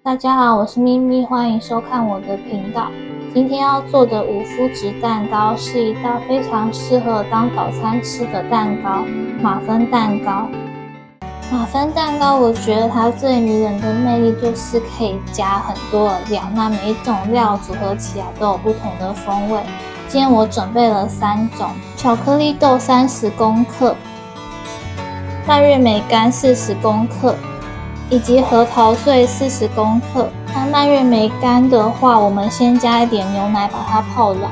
大家好，我是咪咪，欢迎收看我的频道。今天要做的五麸质蛋糕是一道非常适合当早餐吃的蛋糕——马芬蛋糕。马芬蛋糕，我觉得它最迷人的魅力就是可以加很多的料，那每一种料组合起来都有不同的风味。今天我准备了3种：巧克力豆30公克、蔓越莓干40公克。以及核桃碎40公克。那蔓越莓干的话，我们先加一点牛奶把它泡软。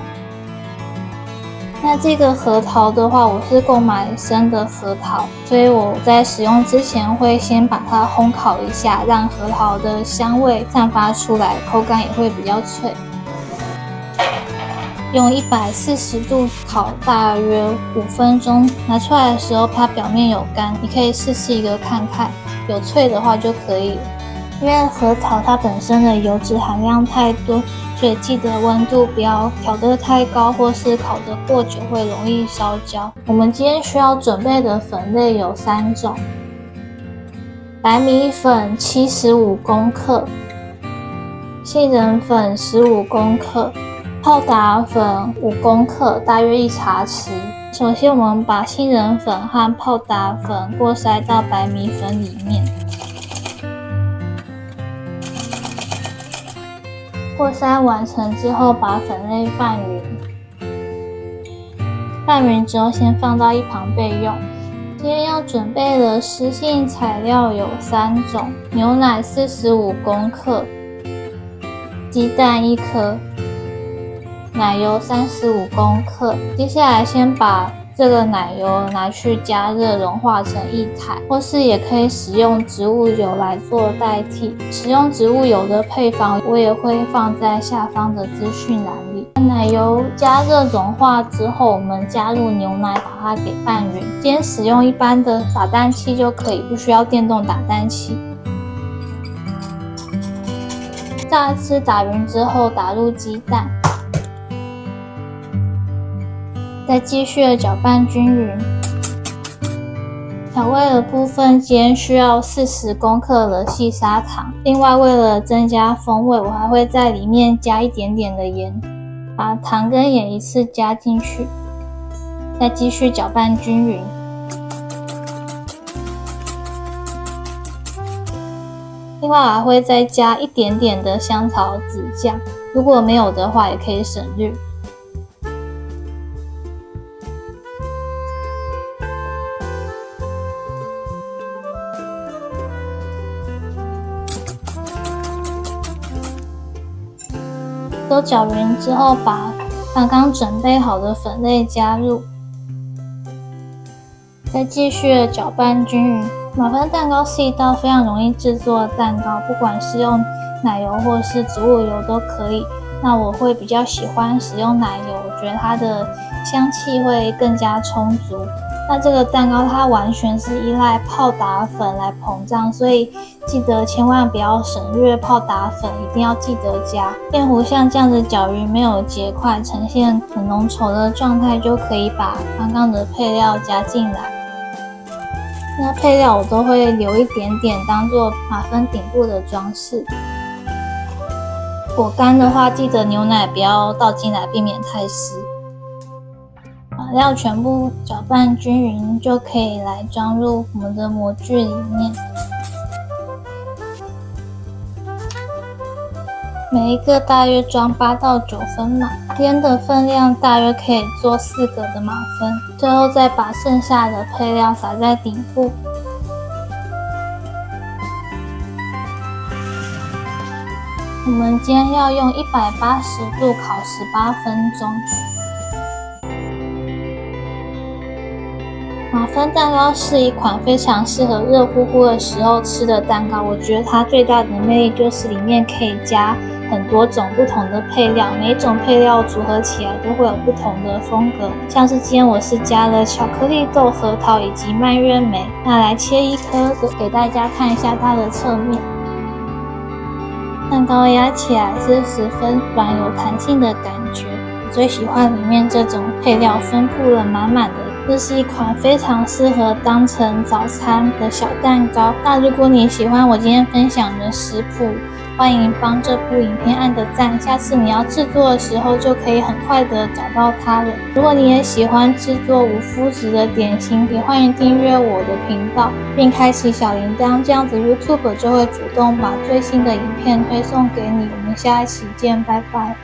那这个核桃的话，我是购买生的核桃，所以我在使用之前会先把它烘烤一下，让核桃的香味散发出来，口感也会比较脆。用140度烤大约5分钟，拿出来的时候它表面有干，你可以试一个看看，有脆的话就可以了。因为核桃它本身的油脂含量太多，所以记得温度不要调得太高，或是烤得过久会容易烧焦。我们今天需要准备的粉类有3种：白米粉75公克、杏仁粉15公克。泡打粉5公克，大约1茶匙。首先，我们把杏仁粉和泡打粉过筛到白米粉里面。过筛完成之后，把粉类拌匀。拌匀之后，先放到一旁备用。今天要准备的湿性材料有3种：牛奶45公克、鸡蛋1颗。奶油35公克。接下来先把这个奶油拿去加热融化成液态，或是也可以使用植物油来做代替。使用植物油的配方我也会放在下方的资讯栏里。奶油加热融化之后，我们加入牛奶把它给拌匀。今天使用一般的打蛋器就可以，不需要电动打蛋器。再次打匀之后，打入鸡蛋。再继续的搅拌均匀。调味的部分，今天需要40公克的细砂糖。另外，为了增加风味，我还会在里面加一点点的盐，把糖跟盐一次加进去。再继续搅拌均匀。另外，我还会再加一点点的香草籽酱，如果没有的话，也可以省略。都搅匀之后，把刚刚准备好的粉类加入，再继续的搅拌均匀。马芬蛋糕是一道非常容易制作的蛋糕，不管是用奶油或是植物油都可以。那我会比较喜欢使用奶油，我觉得它的香气会更加充足。那这个蛋糕它完全是依赖泡打粉来膨胀，所以记得千万不要省略泡打粉，一定要记得加。面糊像这样子搅匀，没有结块，呈现很浓稠的状态，就可以把刚刚的配料加进来。那配料我都会留一点点当做马芬顶部的装饰。果干的话，记得牛奶不要倒进来，避免太湿。把料全部搅拌均匀，就可以来装入我们的模具里面。每一个大约装8到9分满，今天的分量大约可以做4个的马芬。最后再把剩下的配料撒在顶部。我们今天要用180度烤18分钟。马芬蛋糕是一款非常适合热乎乎的时候吃的蛋糕，我觉得它最大的魅力就是里面可以加很多种不同的配料，每一种配料组合起来都会有不同的风格。像是今天我是加了巧克力豆、核桃以及蔓越莓。那来切一颗给大家看一下它的侧面。蛋糕压起来是十分软有弹性的感觉，我最喜欢里面这种配料分布了满满的这是一款非常适合当成早餐的小蛋糕。那如果你喜欢我今天分享的食谱，欢迎帮这部影片按个赞，下次你要制作的时候就可以很快的找到它了。如果你也喜欢制作无麸质的点心，也欢迎订阅我的频道，并开启小铃铛，这样子 YouTube 就会主动把最新的影片推送给你。我们下一期见，拜拜。